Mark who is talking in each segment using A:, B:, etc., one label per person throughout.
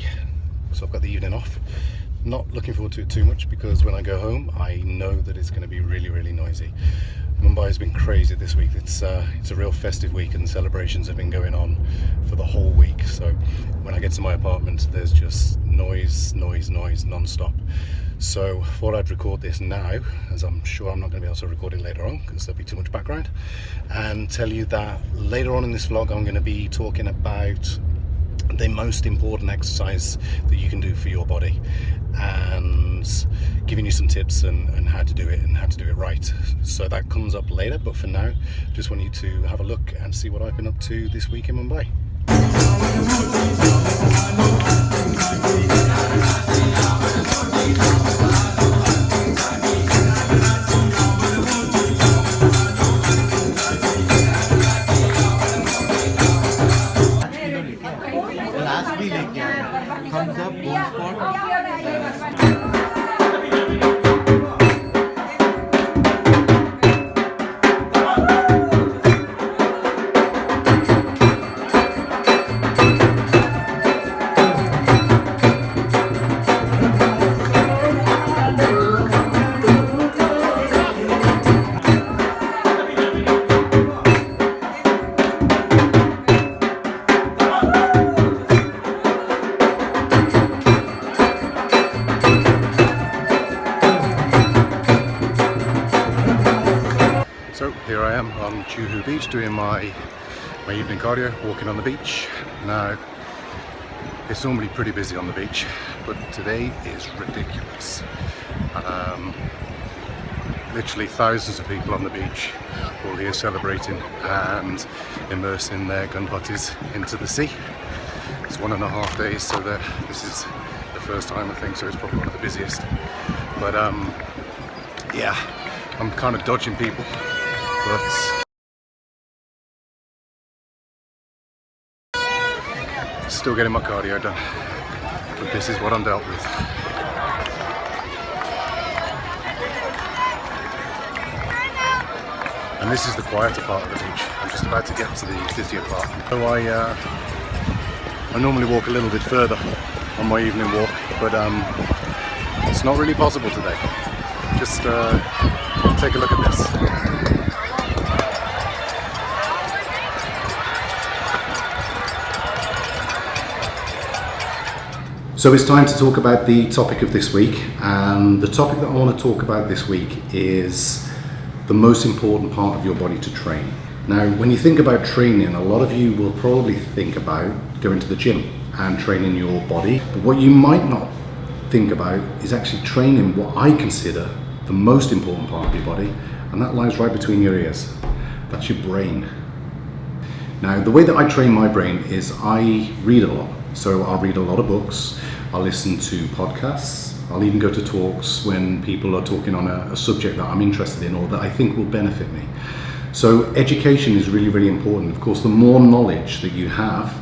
A: Mumbai, so I've got the evening off. Not looking forward to it too much because when I go home I know that it's going to be really noisy. Mumbai has been crazy this week. It's a real festive week and celebrations have been going on for the whole week. So when I get to my apartment there's just noise non-stop. So I thought I'd record this now, as I'm sure I'm not going to be able to record it later on because there'll be too much background, and tell you that later on in this vlog I'm going to be talking about the most important exercise that you can do for your body and giving you some tips and how to do it and how to do it right. So that comes up later, but for now just want you to have a look and see what I've been up to this week in Mumbai.
B: Thumbs up, bone spot.
A: So here I am on Juhu Beach doing my evening cardio, walking on the beach. Now it's normally pretty busy on the beach, but today is ridiculous. Literally thousands of people on the beach, all here celebrating and immersing their gun butties into the sea. It's 1.5 days, so this is the first time I think, so it's probably one of the busiest. But yeah, I'm kind of dodging people. But still getting my cardio done, but this is what I'm dealt with. And this is the quieter part of the beach. I'm just about to get to the busier part. So I normally walk a little bit further on my evening walk, but it's not really possible today. Just take a look at this. So it's time to talk about the topic of this week, and the topic that I want to talk about this week is the most important part of your body to train. Now, when you think about training, a lot of you will probably think about going to the gym and training your body, but what you might not think about is actually training what I consider the most important part of your body, and that lies right between your ears. That's your brain. Now, the way that I train my brain is I read a lot. So I'll read a lot of books, I'll listen to podcasts, I'll even go to talks when people are talking on a subject that I'm interested in or that I think will benefit me. So education is really important. Of course, the more knowledge that you have,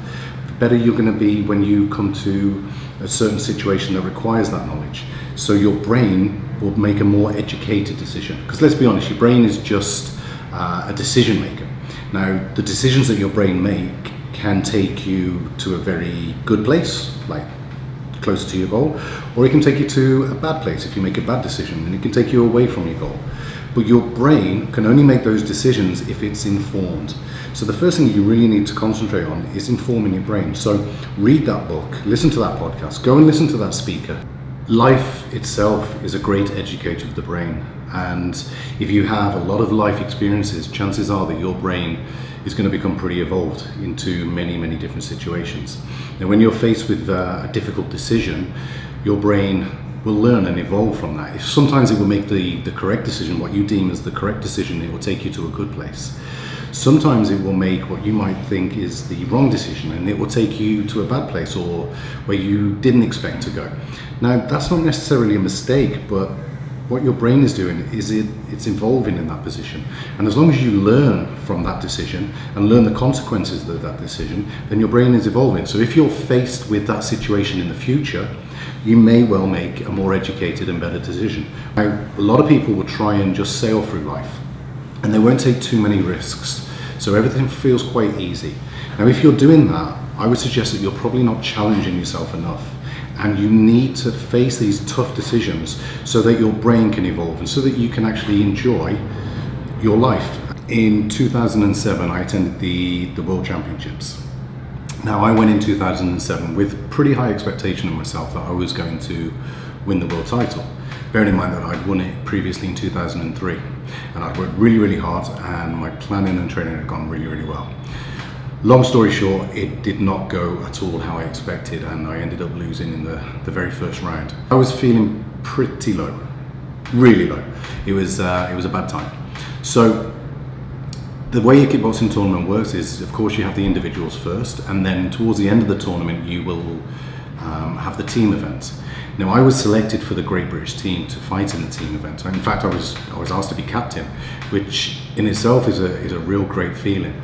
A: the better you're going to be when you come to a certain situation that requires that knowledge. So your brain will make a more educated decision. Because let's be honest, your brain is just a decision maker. Now, the decisions that your brain make can take you to a very good place, like closer to your goal, or it can take you to a bad place if you make a bad decision, and it can take you away from your goal. But your brain can only make those decisions if it's informed. So the first thing you really need to concentrate on is informing your brain. So read that book, listen to that podcast, go and listen to that speaker. Life itself is a great educator of the brain, and if you have a lot of life experiences, chances are that your brain is going to become pretty evolved into many different situations. Now, when you're faced with a difficult decision, your brain will learn and evolve from that. If sometimes it will make the correct decision, what you deem as the correct decision, it will take you to a good place. Sometimes it will make what you might think is the wrong decision, and it will take you to a bad place or where you didn't expect to go. Now, that's not necessarily a mistake, but what your brain is doing is it's evolving in that position. And as long as you learn from that decision and learn the consequences of that decision, then your brain is evolving. So if you're faced with that situation in the future, you may well make a more educated and better decision. Now, a lot of people will try and just sail through life, and they won't take too many risks. So everything feels quite easy. Now, if you're doing that, I would suggest that you're probably not challenging yourself enough. And you need to face these tough decisions so that your brain can evolve and so that you can actually enjoy your life. In 2007, I attended the World Championships. Now, I went in 2007 with pretty high expectation of myself that I was going to win the world title. Bearing in mind that I'd won it previously in 2003. And I'd worked really, really hard, and my planning and training had gone really, really well. Long story short, it did not go at all how I expected, and I ended up losing in the very first round. I was feeling pretty low, really low. It was a bad time. So the way a kickboxing tournament works is, of course, you have the individuals first, and then towards the end of the tournament, you will have the team event. Now, I was selected for the Great British team to fight in the team event. In fact, I was asked to be captain, which in itself is a real great feeling.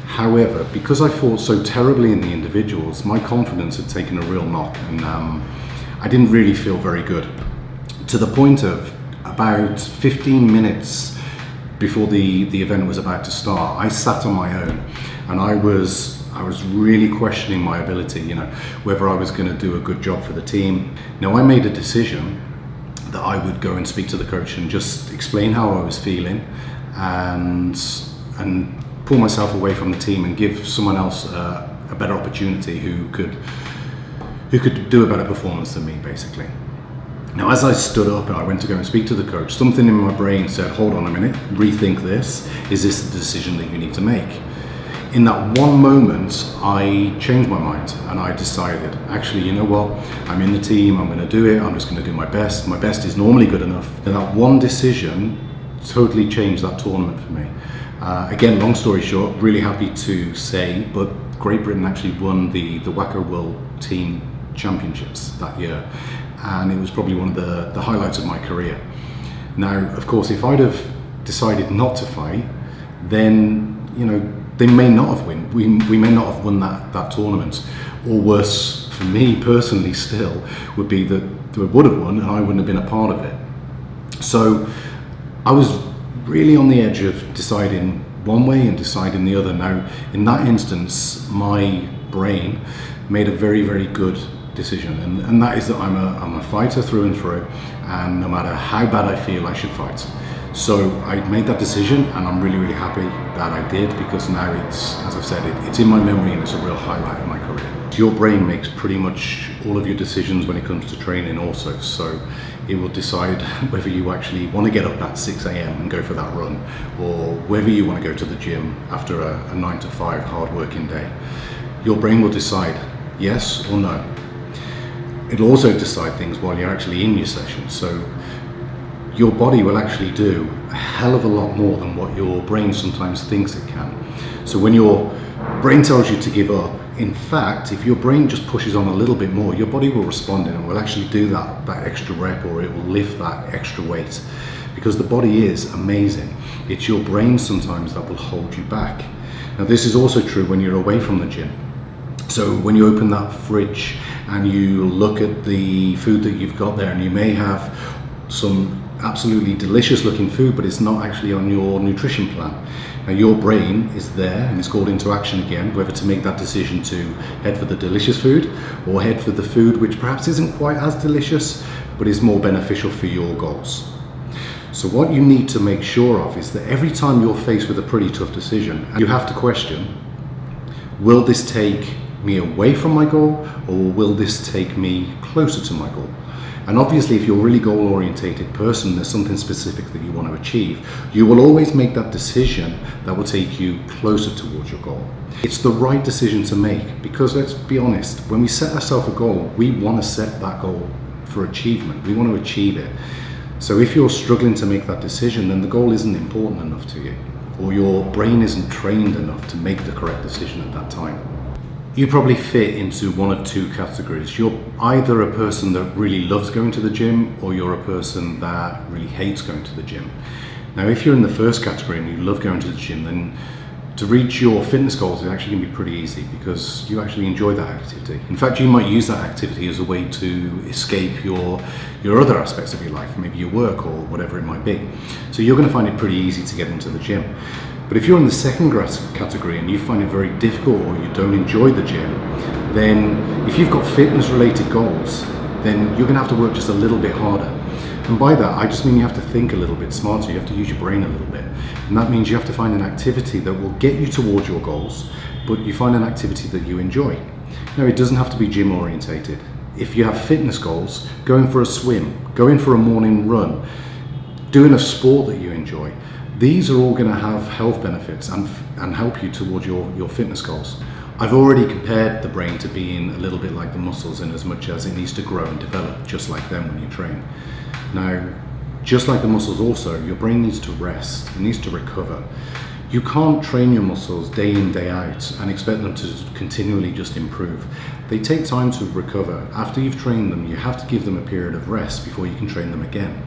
A: However, because I fought so terribly in the individuals, my confidence had taken a real knock, and I didn't really feel very good. To the point of about 15 minutes before the event was about to start, I sat on my own, and I was really questioning my ability, whether I was going to do a good job for the team. Now, I made a decision that I would go and speak to the coach and just explain how I was feeling, and pull myself away from the team and give someone else a better opportunity who could do a better performance than me, basically. Now, as I stood up and I went to go and speak to the coach, something in my brain said, hold on a minute, rethink this. Is this the decision that you need to make? In that one moment, I changed my mind and I decided, actually, you know what? I'm in the team, I'm going to do it, I'm just going to do my best. My best is normally good enough. And that one decision totally changed that tournament for me. Again, long story short, really happy to say, but Great Britain actually won the WACO World Team Championships that year, and it was probably one of the highlights of my career. Now, of course, if I'd have decided not to fight, then they may not have won. We may not have won that tournament, or worse for me personally still would be that they would have won and I wouldn't have been a part of it. So I was really on the edge of deciding one way and deciding the other. Now, in that instance, my brain made a very, very good decision, and that is that I'm a fighter through and through, and no matter how bad I feel, I should fight. So I made that decision, and I'm really, really happy that I did, because now it's, as I've said, it's in my memory and it's a real highlight of my career. Your brain makes pretty much all of your decisions when it comes to training also, so it will decide whether you actually want to get up at 6 a.m. and go for that run, or whether you want to go to the gym after a 9 to 5 hard working day. Your brain will decide yes or no. It'll also decide things while you're actually in your session, so your body will actually do a hell of a lot more than what your brain sometimes thinks it can. So when your brain tells you to give up, in fact, if your brain just pushes on a little bit more, your body will respond and will actually do that extra rep, or it will lift that extra weight, because the body is amazing. It's your brain sometimes that will hold you back. Now, this is also true when you're away from the gym. So when you open that fridge and you look at the food that you've got there, and you may have some absolutely delicious looking food, but it's not actually on your nutrition plan. Now, your brain is there and it's called into action again, whether to make that decision to head for the delicious food or head for the food which perhaps isn't quite as delicious but is more beneficial for your goals. So what you need to make sure of is that every time you're faced with a pretty tough decision, you have to question, will this take me away from my goal, or will this take me closer to my goal? And obviously, if you're a really goal-orientated person, there's something specific that you want to achieve, you will always make that decision that will take you closer towards your goal. It's the right decision to make, because let's be honest, when we set ourselves a goal, we want to set that goal for achievement. We want to achieve it. So if you're struggling to make that decision, then the goal isn't important enough to you, or your brain isn't trained enough to make the correct decision at that time. You probably fit into one of two categories. You're either a person that really loves going to the gym, or you're a person that really hates going to the gym. Now, if you're in the first category and you love going to the gym, then to reach your fitness goals is actually going to be pretty easy, because you actually enjoy that activity. In fact, you might use that activity as a way to escape your other aspects of your life, maybe your work or whatever it might be. So you're going to find it pretty easy to get into the gym. But if you're in the second category and you find it very difficult or you don't enjoy the gym, then if you've got fitness related goals, then you're going to have to work just a little bit harder. And by that, I just mean you have to think a little bit smarter, you have to use your brain a little bit. And that means you have to find an activity that will get you towards your goals, but you find an activity that you enjoy. Now, it doesn't have to be gym orientated. If you have fitness goals, going for a swim, going for a morning run, doing a sport that you enjoy, these are all going to have health benefits and help you towards your fitness goals. I've already compared the brain to being a little bit like the muscles in as much as it needs to grow and develop just like them when you train. Now, just like the muscles also, your brain needs to rest, it needs to recover. You can't train your muscles day in, day out and expect them to continually just improve. They take time to recover. After you've trained them, you have to give them a period of rest before you can train them again.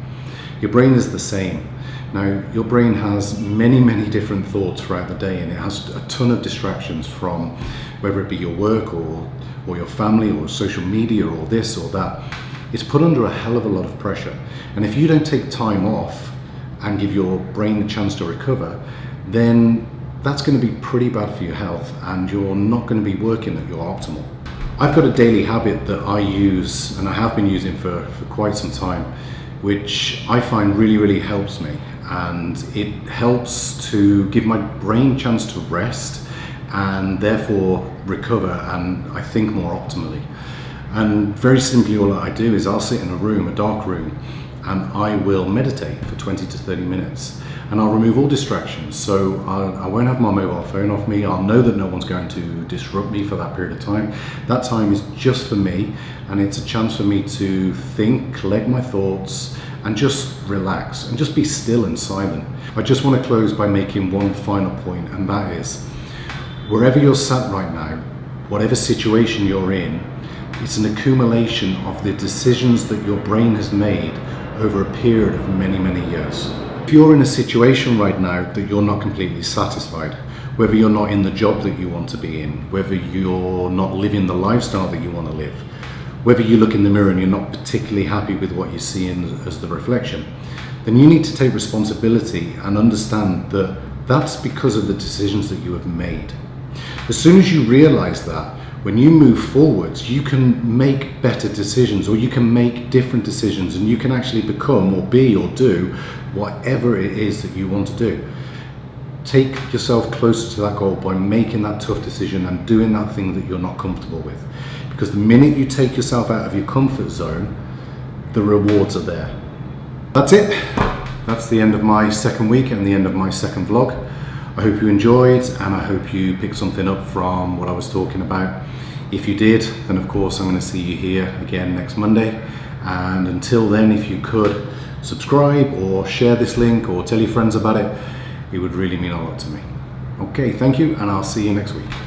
A: Your brain is the same. Now, your brain has many, many different thoughts throughout the day, and it has a ton of distractions from whether it be your work or your family or social media or this or that. It's put under a hell of a lot of pressure. And if you don't take time off and give your brain a chance to recover, then that's going to be pretty bad for your health and you're not going to be working at your optimal. I've got a daily habit that I use and I have been using for quite some time, which I find really, really helps me. And it helps to give my brain a chance to rest and therefore recover and I think more optimally. And very simply, all I do is I'll sit in a room, a dark room, and I will meditate for 20 to 30 minutes. And I'll remove all distractions. So I won't have my mobile phone off me. I'll know that no one's going to disrupt me for that period of time. That time is just for me, and it's a chance for me to think, collect my thoughts, and just relax, and just be still and silent. I just want to close by making one final point, and that is, wherever you're sat right now, whatever situation you're in, it's an accumulation of the decisions that your brain has made over a period of many, many years. If you're in a situation right now that you're not completely satisfied, whether you're not in the job that you want to be in, whether you're not living the lifestyle that you want to live, whether you look in the mirror and you're not particularly happy with what you see as the reflection, then you need to take responsibility and understand that that's because of the decisions that you have made. As soon as you realize that, when you move forwards, you can make better decisions, or you can make different decisions, and you can actually become or be or do whatever it is that you want to do. Take yourself closer to that goal by making that tough decision and doing that thing that you're not comfortable with. Because the minute you take yourself out of your comfort zone, the rewards are there. That's it. That's the end of my second week and the end of my second vlog. I hope you enjoyed, and I hope you picked something up from what I was talking about. If you did, then of course I'm going to see you here again next Monday. And until then, if you could subscribe or share this link or tell your friends about it, it would really mean a lot to me. Okay, thank you, and I'll see you next week.